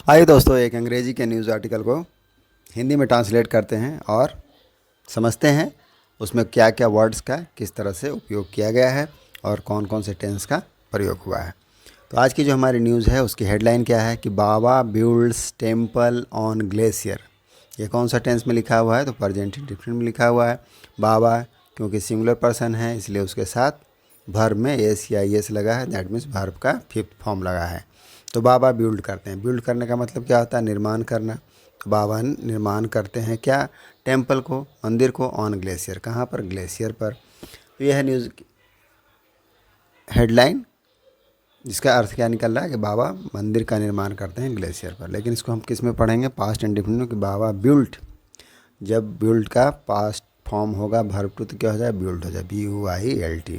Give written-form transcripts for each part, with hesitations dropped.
आइए दोस्तों, एक अंग्रेजी के न्यूज़ आर्टिकल को हिंदी में ट्रांसलेट करते हैं और समझते हैं उसमें क्या क्या वर्ड्स का किस तरह से उपयोग किया गया है और कौन कौन से टेंस का प्रयोग हुआ है। तो आज की जो हमारी न्यूज़ है उसकी हेडलाइन क्या है कि बाबा बिल्ड्स टेम्पल ऑन ग्लेशियर। ये कौन सा टेंस में लिखा हुआ है? तो प्रेजेंट इंडेफिनिट में लिखा हुआ है। बाबा क्योंकि सिंगुलर पर्सन है इसलिए उसके साथ वर्ब में एस या एस लगा है, दैट मीन्स वर्ब का फिफ्थ फॉर्म लगा है। तो बाबा बिल्ड करते हैं। बिल्ड करने का मतलब क्या होता है? निर्माण करना। तो बाबा निर्माण करते हैं क्या? टेम्पल को, मंदिर को, ऑन ग्लेशियर। कहाँ पर? ग्लेशियर पर। तो यह है न्यूज़ की हेडलाइन, जिसका अर्थ क्या निकल रहा है कि बाबा मंदिर का निर्माण करते हैं ग्लेशियर पर। लेकिन इसको हम किस में पढ़ेंगे? पास्ट इंडेफिनिट में कि बाबा बिल्ट। जब बिल्ड का पास्ट फॉर्म होगा वर्ब टू तो क्या हो जाए? बिल्ड हो जाए, BUILT।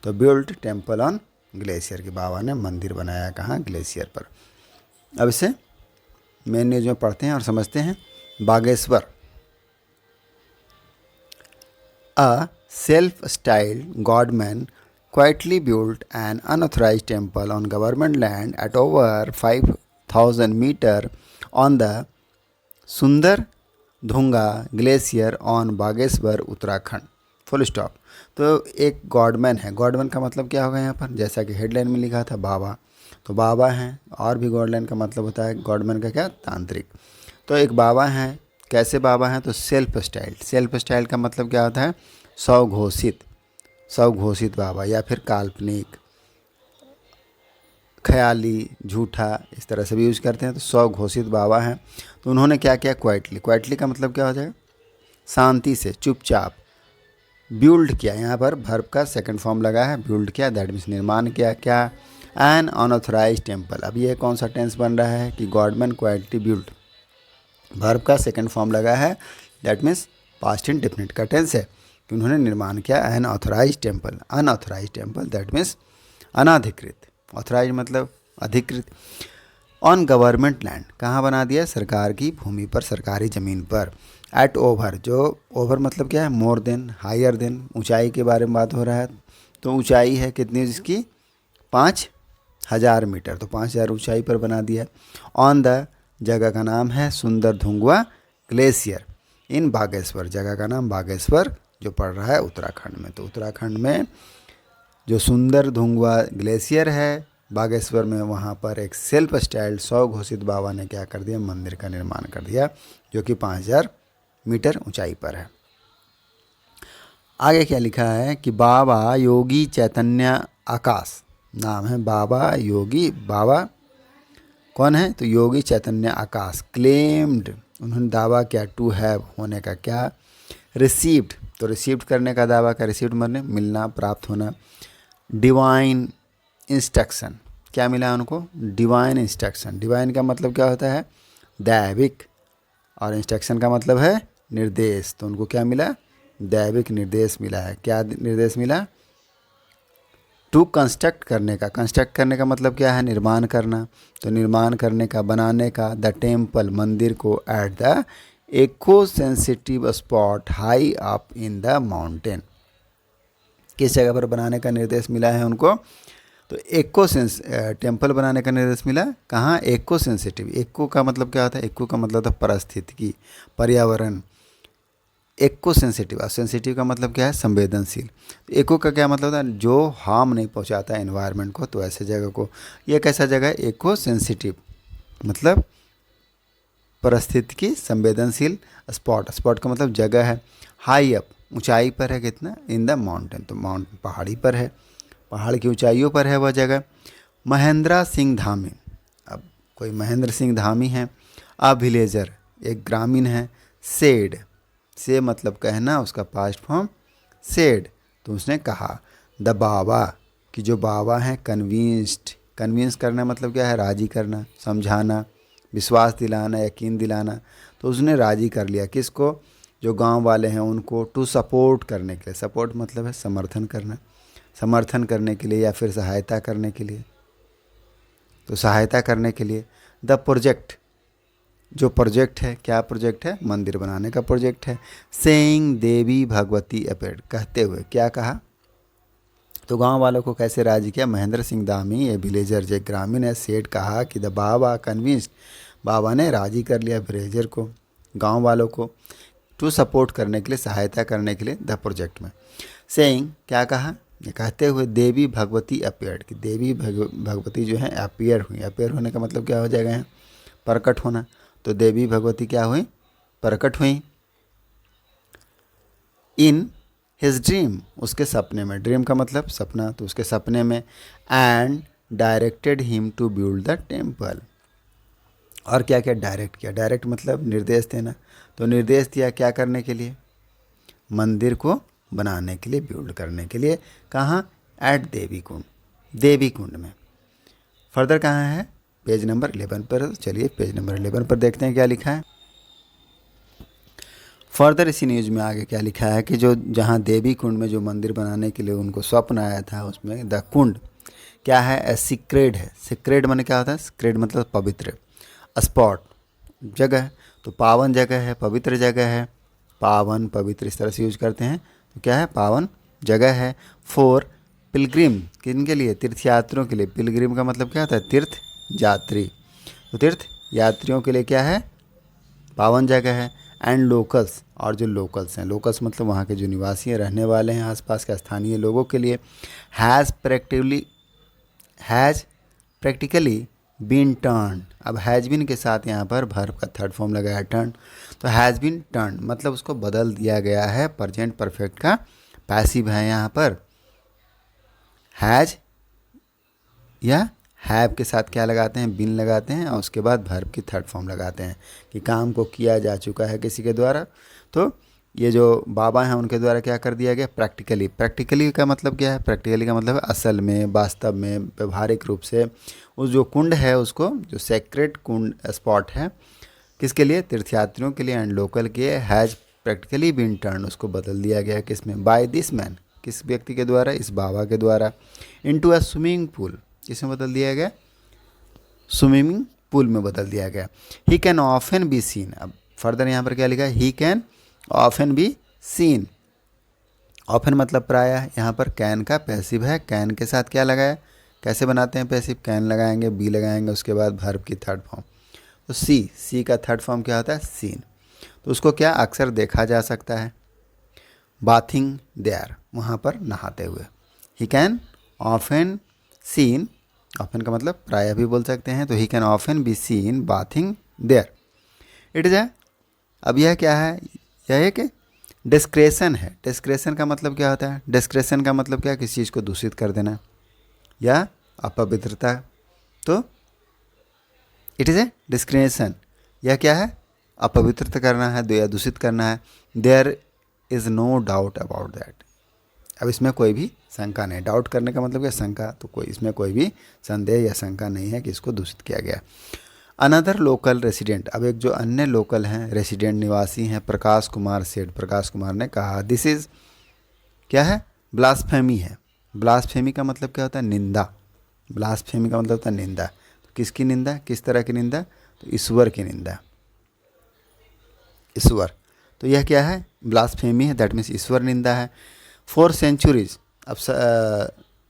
तो बिल्ट टेम्पल ऑन ग्लेशियर कि बाबा ने मंदिर बनाया कहाँ? ग्लेशियर पर। अब इसे मेन न्यूज में पढ़ते हैं और समझते हैं। Bageshwar, a self styled godman quietly built an unauthorized temple on government land at over 5,000 meter on the Sundar Dhunga glacier on Bageshwar Uttarakhand. Full stop. तो एक गॉडमैन है। गॉडमैन का मतलब क्या होगा यहाँ पर? जैसा कि हेडलाइन में लिखा था बाबा, तो बाबा हैं। और भी गॉडलाइन का मतलब होता है गॉडमैन का क्या? तांत्रिक। तो एक बाबा हैं। कैसे बाबा हैं? तो सेल्फ स्टाइल्ड। सेल्फ स्टाइल का मतलब क्या होता है? स्वघोषित। स्वघोषित बाबा या फिर काल्पनिक, ख्याली, झूठा, इस तरह से भी यूज करते हैं। तो स्वघोषित बाबा हैं। तो उन्होंने क्या किया? क्वाइटली। क्वाइटली का मतलब क्या हो जाएगा? शांति से, चुपचाप। बिल्ड किया, यहाँ पर वर्ब का सेकंड फॉर्म लगा है। बिल्ड किया दैट मीन्स निर्माण किया। क्या? An unauthorised temple. अब ये कौन सा टेंस बन रहा है कि गॉडमैन क्वाइटली बिल्ड। वर्ब का सेकंड फॉर्म लगा है, दैट मीन्स पास्ट इंडेफिनिट का टेंस है कि उन्होंने निर्माण किया an authorised temple. Unauthorised temple that means अनाधिकृत। ऑथराइज मतलब अधिकृत। ऑन गवर्नमेंट लैंड, कहाँ बना दिया? सरकार की भूमि पर, सरकारी ज़मीन पर। एट ओवर, जो ओवर मतलब क्या है? मोर देन, हायर देन, ऊंचाई के बारे में बात हो रहा है। तो ऊंचाई है कितनी इसकी? 5,000 मीटर। तो 5,000 ऊंचाई पर बना दिया। ऑन द, जगह का नाम है सुंदर धुंगवा ग्लेशियर इन बागेश्वर। जगह का नाम बागेश्वर जो पड़ रहा है उत्तराखंड में। तो उत्तराखंड में जो सुंदर धुंगवा ग्लेशियर है बागेश्वर में, वहाँ पर एक सेल्फ स्टाइल्ड स्वघोषित बाबा ने क्या कर दिया? मंदिर का निर्माण कर दिया जो कि 5,000 मीटर ऊंचाई पर है। आगे क्या लिखा है कि बाबा योगी चैतन्य आकाश, नाम है बाबा योगी। बाबा कौन है? तो योगी चैतन्य आकाश। क्लेम्ड, उन्होंने दावा किया, टू हैव, होने का। क्या? रिसीव्ड, तो रिसीव्ड करने का दावा का। रिसीव्ड मरने मिलना, प्राप्त होना। डिवाइन इंस्ट्रक्शन, क्या मिला उनको? Divine instruction. डिवाइन का मतलब क्या होता है? दैविक। और इंस्ट्रक्शन का मतलब है निर्देश। तो उनको क्या मिला? दैविक निर्देश मिला है। क्या निर्देश मिला? टू कंस्ट्रक्ट करने का। कंस्ट्रक्ट करने का मतलब क्या है? निर्माण करना। तो निर्माण करने का, बनाने का। द टेम्पल, मंदिर को। At the eco sensitive spot high up in the mountain, किस जगह पर बनाने का निर्देश मिला है उनको? तो टेम्पल बनाने का निर्देश मिला कहाँ? Eco sensitive. इको का मतलब क्या होता है? इको का मतलब था पारिस्थितिकी, पर्यावरण। इको सेंसिटिव, और सेंसिटिव का मतलब क्या है? संवेदनशील। इको का क्या मतलब होता है? जो हार्म नहीं पहुंचाता है एनवायरनमेंट को, तो ऐसे जगह को। ये कैसा जगह है? इको सेंसिटिव मतलब परिस्थितिकी संवेदनशील। स्पॉट, स्पॉट का मतलब जगह है। हाई अप, ऊंचाई पर है। कितना? इन द माउंटेन, तो माउंटेन पहाड़ी पर है, पहाड़ की ऊंचाइयों पर है वह जगह। महेंद्र सिंह धामी, अब कोई महेंद्र सिंह धामी है। अ विलेजर, एक ग्रामीण है। सेड, से मतलब कहना, उसका पास्ट फॉर्म सेड। तो उसने कहा। द बाबा, कि जो बाबा हैं। कन्विंस्ड, कन्विंस करना मतलब क्या है? राजी करना, समझाना, विश्वास दिलाना, यकीन दिलाना। तो उसने राजी कर लिया किसको? जो गांव वाले हैं उनको। टू सपोर्ट करने के लिए, सपोर्ट मतलब है समर्थन करना, समर्थन करने के लिए या फिर सहायता करने के लिए। तो सहायता करने के लिए। द प्रोजेक्ट, जो प्रोजेक्ट है, क्या प्रोजेक्ट है? मंदिर बनाने का प्रोजेक्ट है। सेइंग देवी भगवती अपेड, कहते हुए। क्या कहा? तो गांव वालों को कैसे राजी किया? महेंद्र सिंह धामी, ये विलेजर जो ग्रामीण है, सेठ, कहा कि द बाबा कन्विंस्ड, बाबा ने राजी कर लिया विलेजर को, गांव वालों को, टू सपोर्ट करने के लिए, सहायता करने के लिए द प्रोजेक्ट में। सेइंग, क्या कहा, ये कहते हुए देवी भगवती अपीयर्ड, कि देवी भगवती जो है अपीयर हुई। अपीयर होने का मतलब क्या हो जाएगा यहाँ, प्रकट होना। तो देवी भगवती क्या हुई, प्रकट हुई। इन हिज ड्रीम, उसके सपने में, ड्रीम का मतलब सपना, तो उसके सपने में। And directed him to build the temple, और क्या क्या डायरेक्ट किया, डायरेक्ट मतलब निर्देश देना, तो निर्देश दिया क्या करने के लिए, मंदिर को बनाने के लिए, बिल्ड करने के लिए। कहाँ, एट देवी कुंड, देवी कुंड में। फर्दर कहाँ है, पेज नंबर 11 पर। चलिए पेज नंबर 11 पर देखते हैं क्या लिखा है। फर्दर इसी न्यूज़ में आगे क्या लिखा है कि जो जहाँ देवी कुंड में जो मंदिर बनाने के लिए उनको स्वप्न आया था, उसमें द कुंड क्या है, ए सीक्रेट है। सीक्रेट माने क्या होता है, सीक्रेट मतलब पवित्र, स्पॉट जगह, तो पावन जगह है, पवित्र जगह है, पावन पवित्र इस तरह से यूज करते हैं। तो क्या है, पावन जगह है। फॉर पिलग्रिम, किन के लिए, तीर्थयात्रियों के लिए। पिलग्रिम का मतलब क्या होता है, तीर्थ यात्री, तो तीर्थ यात्रियों के लिए क्या है, पावन जगह है। एंड लोकल्स, और जो लोकल्स हैं, लोकल्स मतलब वहाँ के जो निवासी हैं, रहने वाले हैं, आसपास के स्थानीय लोगों के लिए। हैज़ प्रैक्टिकली बीन टर्न, अब हैज़ बीन के साथ यहाँ पर वर्ब का थर्ड फॉर्म लगाया टर्न, तो हैज़ बीन टर्न मतलब उसको बदल दिया गया है, प्रेजेंट परफेक्ट का पैसिव है यहाँ पर। हैज़ या हैव के साथ क्या लगाते हैं, बिन लगाते हैं, और उसके बाद वर्ब की थर्ड फॉर्म लगाते हैं कि काम को किया जा चुका है किसी के द्वारा। तो ये जो बाबा हैं उनके द्वारा क्या कर दिया गया, प्रैक्टिकली। प्रैक्टिकली का मतलब क्या है, प्रैक्टिकली का मतलब असल में, वास्तव में, व्यवहारिक रूप से उस जो कुंड है उसको, जो सेक्रेट कुंड स्पॉट है, किसके लिए, तीर्थयात्रियों के लिए, एंड लोकल के, हैज़ प्रैक्टिकली बीन टर्न, उसको बदल दिया गया किसमें, बाय दिस मैन, किस व्यक्ति के द्वारा, इस बाबा के द्वारा। इनटू अ स्विमिंग पूल, किसमें बदल दिया गया, स्विमिंग पूल में बदल दिया गया। ही कैन ऑफन बी सीन, अब फर्दर यहाँ पर क्या लिखा है, ही can often be scene. Often मतलब प्रायः, यहाँ पर कैन का पैसिव है, कैन के साथ क्या लगाया, कैसे बनाते हैं पैसिव, कैन लगाएंगे, बी लगाएंगे, उसके बाद वर्ब की थर्ड फॉर्म, तो सी का थर्ड फॉर्म क्या होता है, सीन, तो उसको क्या अक्सर देखा जा सकता है, बाथिंग देयर, वहाँ पर नहाते हुए। He can often seen, often का मतलब प्रायः भी बोल सकते हैं, तो he can often be seen bathing there. It is अब यह क्या है, यह एक डिस्क्रेशन है। डिस्क्रेशन का मतलब क्या होता है, डिस्क्रेशन का मतलब क्या, किसी चीज़ को दूषित कर देना या अपवित्रता, तो इट इज़ ए डिस्क्रेशन, यह क्या है, अपवित्र करना है या दूषित करना है। There is no doubt about that, अब इसमें कोई भी शंका नहीं, डाउट करने का मतलब क्या, शंका, तो कोई इसमें कोई भी संदेह या शंका नहीं है कि इसको दूषित किया गया। अनदर लोकल रेसिडेंट, अब एक जो अन्य लोकल हैं, रेसिडेंट निवासी हैं, प्रकाश कुमार सेठ, प्रकाश कुमार ने कहा, दिस इज़ क्या है, ब्लास्फेमी है। ब्लास्फेमी का मतलब क्या होता है, निंदा, ब्लास्फेमी का मतलब होता है निंदा, तो किसकी निंदा, किस तरह की निंदा, तो ईश्वर की निंदा, ईश्वर, तो यह क्या है, ब्लास्फेमी है, दैट मीन्स ईश्वर निंदा है। फॉर सेंचुरीज, अब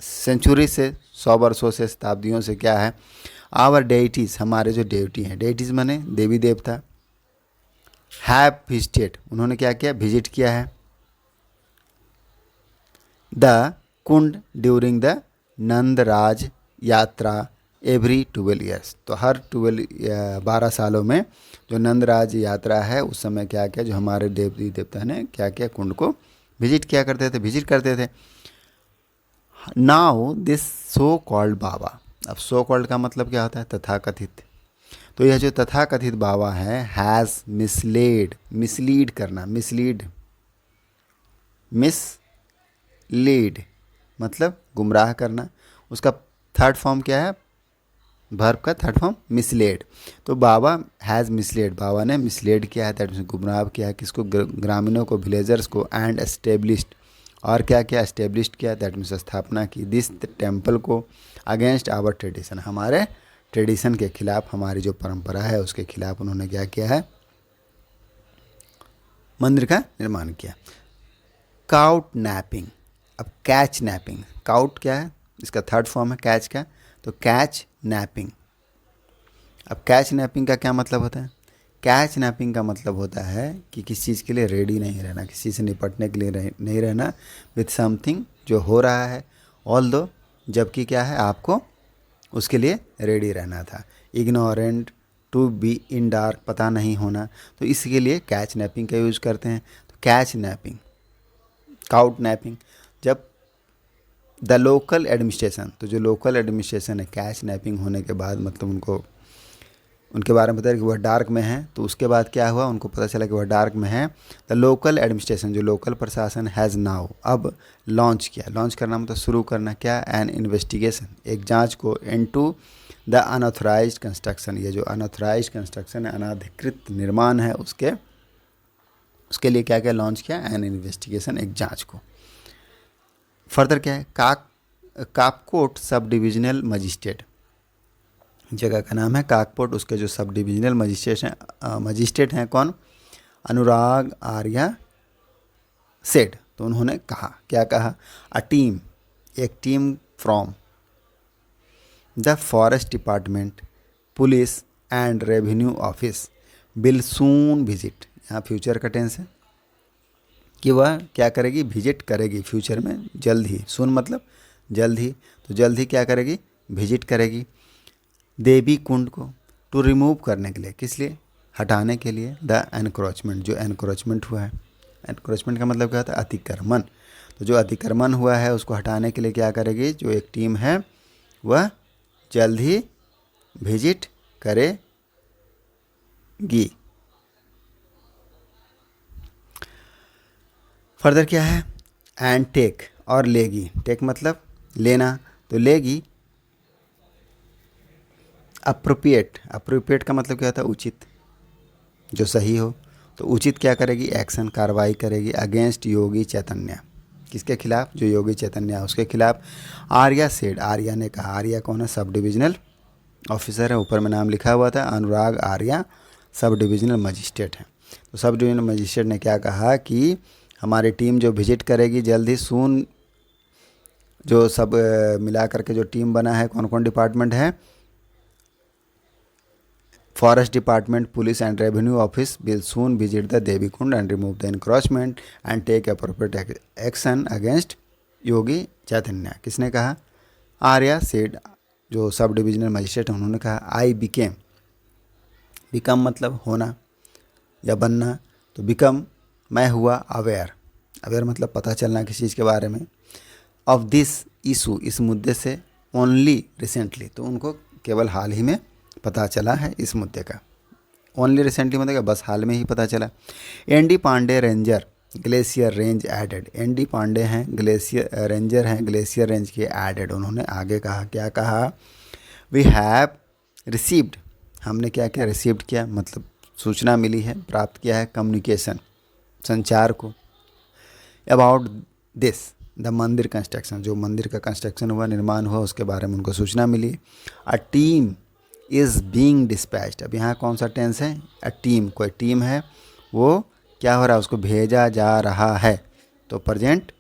सेंचुरी से 100 वर्षों से, शताब्दियों से क्या है, आवर डेइटीज़, हमारे जो डेविटी हैं, डेइटीज़ माने देवी देवता, हैव विजिटेड, उन्होंने क्या किया, विजिट किया है, the Kund during the Nandraj यात्रा एवरी 12 ईयर्स, तो हर 12 सालों में जो नंदराज यात्रा है उस समय क्या किया, जो हमारे देवी देवता ने क्या किया, कुंड को विजिट किया करते थे, विजिट करते थे। नाउ दिस सो कॉल्ड बाबा, अब सो कॉल्ड का मतलब क्या होता है, तथाकथित, तो यह जो तथाकथित बाबा है, हैज़ मिसलेड, मिसलीड करना, मिसलीड मतलब गुमराह करना, उसका थर्ड फॉर्म क्या है, वर्ब का थर्ड फॉर्म मिसलेड, तो बाबा हैज़ मिसलेड, बाबा ने मिसलेड किया है, दैट मीन्स गुमराह किया है, किसको, ग्रामीणों को, विलेजर्स को, एंड एस्टेब्लिश्ड, और क्या क्या, एस्टेब्लिश्ड किया, दैट मीन्स स्थापना की, दिस टेम्पल को, अगेंस्ट आवर ट्रेडिशन, हमारे ट्रेडिशन के खिलाफ, हमारी जो परंपरा है उसके खिलाफ उन्होंने क्या किया है, मंदिर का निर्माण किया। काउट नैपिंग, अब कैच नैपिंग, काउट क्या है, इसका थर्ड फॉर्म है कैच का, तो कैच नैपिंग, अब कैच नैपिंग का क्या मतलब होता है? कैच नैपिंग का मतलब होता है कि किसी चीज़ के लिए रेडी नहीं रहना, किसी से निपटने के लिए नहीं रहना विथ समथिंग जो हो रहा है, ऑल दो, जबकि क्या है, आपको उसके लिए रेडी रहना था। Ignorant, to be in dark, पता नहीं होना, तो इसके लिए कैच नैपिंग का यूज़ करते हैं। तो कैच नैपिंग, काउट नैपिंग, जब द लोकल एडमिनिस्ट्रेशन, तो जो लोकल एडमिनिस्ट्रेशन है, कैच नैपिंग होने के बाद मतलब उनको उनके बारे में बताया कि वह डार्क में है, तो उसके बाद क्या हुआ, उनको पता चला कि वह डार्क में है। द लोकल एडमिनिस्ट्रेशन, जो लोकल प्रशासन हैज़ नाउ, अब लॉन्च किया, लॉन्च करना मतलब शुरू करना, क्या, एन इन्वेस्टिगेशन, एक जांच को, इनटू द अनऑथराइज्ड कंस्ट्रक्शन, ये जो अनऑथराइज्ड कंस्ट्रक्शन है, अनाधिकृत निर्माण है, उसके लिए क्या क्या लॉन्च किया, एन इन्वेस्टिगेशन, एक जांच को। फर्दर क्या है, कापकोट सब डिविजनल मजिस्ट्रेट, जगह का नाम है काकपोट, उसके जो सब डिविजनल मजिस्ट्रेट हैं कौन, अनुराग आर्या सेड, तो उन्होंने कहा, क्या कहा, अ टीम, एक team from the forest department, police and revenue office will soon visit, यहाँ फ्यूचर का टेंस है कि वह क्या करेगी, विजिट करेगी, फ्यूचर में, जल्द ही, सून मतलब जल्द ही, तो जल्द ही क्या करेगी, विजिट करेगी, देवी कुंड को, टू रिमूव करने के लिए, किस लिए, हटाने के लिए, द एनक्रोचमेंट, जो एनक्रोचमेंट हुआ है, एनक्रोचमेंट का मतलब क्या होता है, अतिक्रमण, तो जो अतिक्रमण हुआ है उसको हटाने के लिए क्या करेगी, जो एक टीम है वह जल्द ही विजिट करेगी। फर्दर क्या है, एंड टेक, और लेगी, टेक मतलब लेना, तो लेगी, अप्रोप्रिएट का मतलब क्या होता है, उचित, जो सही हो, तो उचित क्या करेगी, एक्शन, कार्रवाई करेगी, अगेंस्ट योगी चैतन्य, किसके खिलाफ, जो योगी चैतन्य है उसके खिलाफ। आर्या सेड, आर्या ने कहा, आर्या कौन है, सब डिविजनल ऑफिसर है, ऊपर में नाम लिखा हुआ था, अनुराग आर्या सब डिविजनल मजिस्ट्रेट है। तो सब डिविजनल मजिस्ट्रेट ने क्या कहा कि हमारी टीम जो विजिट करेगी जल्द ही, सून, जो सब मिला करके जो टीम बना है, कौन कौन डिपार्टमेंट है, forest department, police and revenue office will soon visit the Devi Kund and remove the encroachment and take appropriate action against Yogi Chaitanya, किसने कहा, आर्या सेड, जो सब डिविजनल मजिस्ट्रेट हैं उन्होंने कहा। आई बिकेम, बिकम मतलब होना या बनना, तो बिकम मैं हुआ, अवेयर, अवेयर मतलब पता चलना किसी चीज़ के बारे में, ऑफ दिस इशू, इस मुद्दे से, ओनली रिसेंटली, तो उनको केवल हाल ही में पता चला है इस मुद्दे का, ओनली रिसेंटली मतलब क्या, बस हाल में ही पता चला। ND. Pandey ranger glacier range added, ND. Pandey हैं ग्लेशियर रेंजर हैं, ग्लेशियर रेंज के एडेड, उन्होंने आगे कहा, क्या कहा, वी हैव रिसीव्ड, हमने क्या किया, रिसीव्ड किया मतलब सूचना मिली है, प्राप्त किया है, कम्युनिकेशन, संचार को, अबाउट दिस द मंदिर कंस्ट्रक्शन, जो मंदिर का कंस्ट्रक्शन हुआ, निर्माण हुआ, उसके बारे में उनको सूचना मिली। A team is being dispatched, अब यहाँ कौन सा टेंस है, अ टीम, कोई टीम है, वो क्या हो रहा है, उसको भेजा जा रहा है, तो प्रेजेंट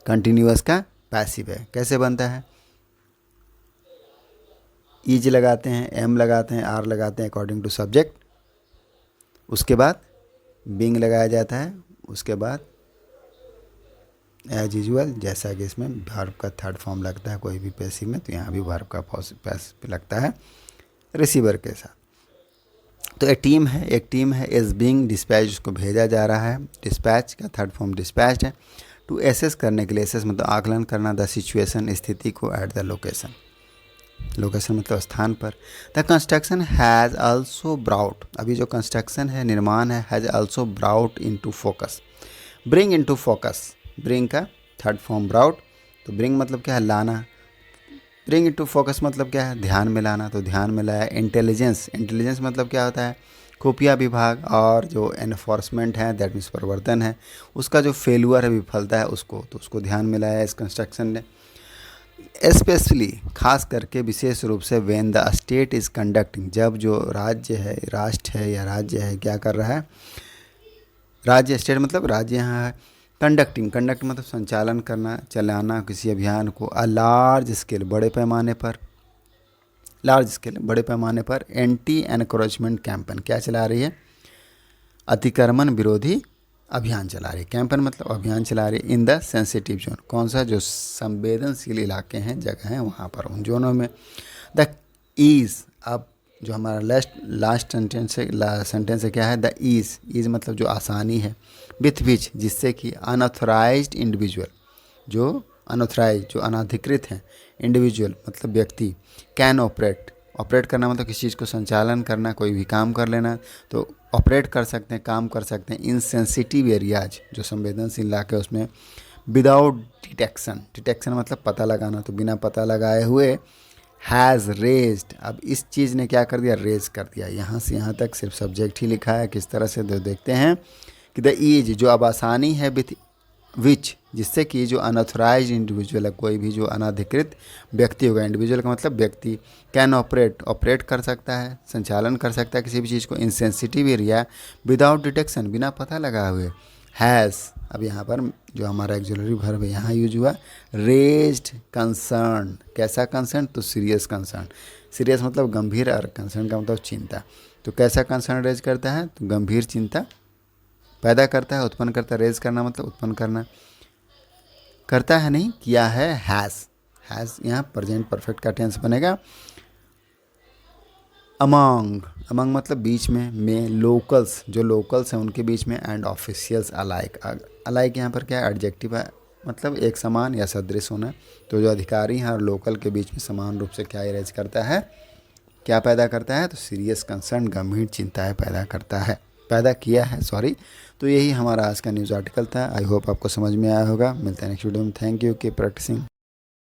कंटिन्यूअस का पैसिव है, कैसे बनता है, इज लगाते हैं, एम लगाते हैं, आर लगाते हैं अकॉर्डिंग टू सब्जेक्ट, उसके बाद बीइंग लगाया जाता है, उसके बाद एज यूजुअल, जैसा कि इसमें वर्ब का थर्ड फॉर्म लगता है कोई भी पैसिव में, तो यहाँ भी वर्ब का पैसिव लगता है रिसीवर के साथ। तो एक टीम है, इज बीइंग डिस्पैच, उसको भेजा जा रहा है, डिस्पैच का थर्ड फॉर्म डिस्पैच है, टू एसेस करने के लिए, एसेस मतलब आकलन करना, द सिचुएशन, स्थिति को, एट द लोकेशन, लोकेशन मतलब स्थान पर। The construction has also brought, अभी जो कंस्ट्रक्शन है, निर्माण है, has also brought into focus, bring into focus, bring का थर्ड फॉर्म ब्राउट, तो ब्रिंग मतलब क्या है, लाना, ब्रिंग इनटू फोकस मतलब क्या है, ध्यान में लाना, तो ध्यान में लाया। इंटेलिजेंस, इंटेलिजेंस मतलब क्या होता है, खुफिया विभाग, और जो एनफोर्समेंट है, दैट मीन्स प्रवर्तन है, उसका जो फेलुअर है, विफलता है, उसको, तो उसको ध्यान में लाया इस कंस्ट्रक्शन ने। स्पेशली, खास करके, विशेष रूप से, when the state is conducting, जब जो राज्य है, राष्ट्र है या राज्य है, क्या कर रहा है, राज्य, स्टेट मतलब राज्य यहाँ है, कंडक्टिंग मतलब संचालन करना, चलाना किसी अभियान को, अ लार्ज स्केल, बड़े पैमाने पर, लार्ज स्केल बड़े पैमाने पर एंटी एनक्रोचमेंट कैंपेन क्या चला रही है, अतिक्रमण विरोधी अभियान चला रही है। कैंपेन मतलब अभियान चला रही है इन द सेंसिटिव जोन, कौन सा, जो संवेदनशील इलाके हैं, जगह हैं, वहाँ पर उन जोनों में। द ईज, अब जो हमारा लास्ट सेंटेंस है क्या है, द ईज मतलब जो आसानी है, विथ विच जिससे कि अनऑथराइज्ड इंडिविजुअल, जो अनऑथराइज जो अनाधिकृत हैं, इंडिविजुअल मतलब व्यक्ति, कैन ऑपरेट करना मतलब किसी चीज़ को संचालन करना, कोई भी काम कर लेना, तो ऑपरेट कर सकते हैं, काम कर सकते हैं इन सेंसिटिव एरियाज, जो संवेदनशील इलाके उसमें, विदाउट डिटेक्शन मतलब पता लगाना, तो बिना पता लगाए हुए, हैज़ रेज्ड, अब इस चीज़ ने क्या कर दिया, रेज कर दिया। यहाँ से यहाँ तक सिर्फ सब्जेक्ट ही लिखा है, किस तरह से देखते हैं कि द ईज जो अब आसानी है, विथ विच जिससे कि जो अनऑथराइज इंडिविजुअल है, कोई भी जो अनाधिकृत व्यक्ति होगा, इंडिविजुअल का मतलब व्यक्ति, कैन ऑपरेट कर सकता है, संचालन कर सकता है किसी भी चीज़ को इन सेंसिटिव एरिया, विदाउट डिटेक्शन बिना पता लगाए हुए, हैज़, अब यहाँ पर जो हमारा एक्सुलरी वर्ब है यहाँ यूज हुआ, रेज्ड कंसर्न, कैसा कंसर्न, तो सीरियस कंसर्न, सीरियस मतलब गंभीर, और कंसर्न का मतलब चिंता, तो कैसा कंसर्न रेज करता है, तो गंभीर चिंता पैदा करता है, उत्पन्न करता है, रेज करना मतलब उत्पन्न करना, करता है नहीं, किया है, हैज़ यहाँ प्रेजेंट परफेक्ट का टेंस बनेगा। अमंग मतलब बीच में लोकल्स, जो लोकल्स हैं उनके बीच में, एंड ऑफिशियल्स अलाइक यहाँ पर क्या है, एडजेक्टिव है, मतलब एक समान या सदृश होना, तो जो अधिकारी हैं और लोकल के बीच में समान रूप से क्या इरेज करता है, क्या पैदा करता है, तो सीरियस कंसर्न, गंभीर चिंताएं पैदा किया है। तो यही हमारा आज का न्यूज़ आर्टिकल था। आई होप आपको समझ में आया होगा। मिलते हैं नेक्स्ट वीडियो में। Thank you, keep practising.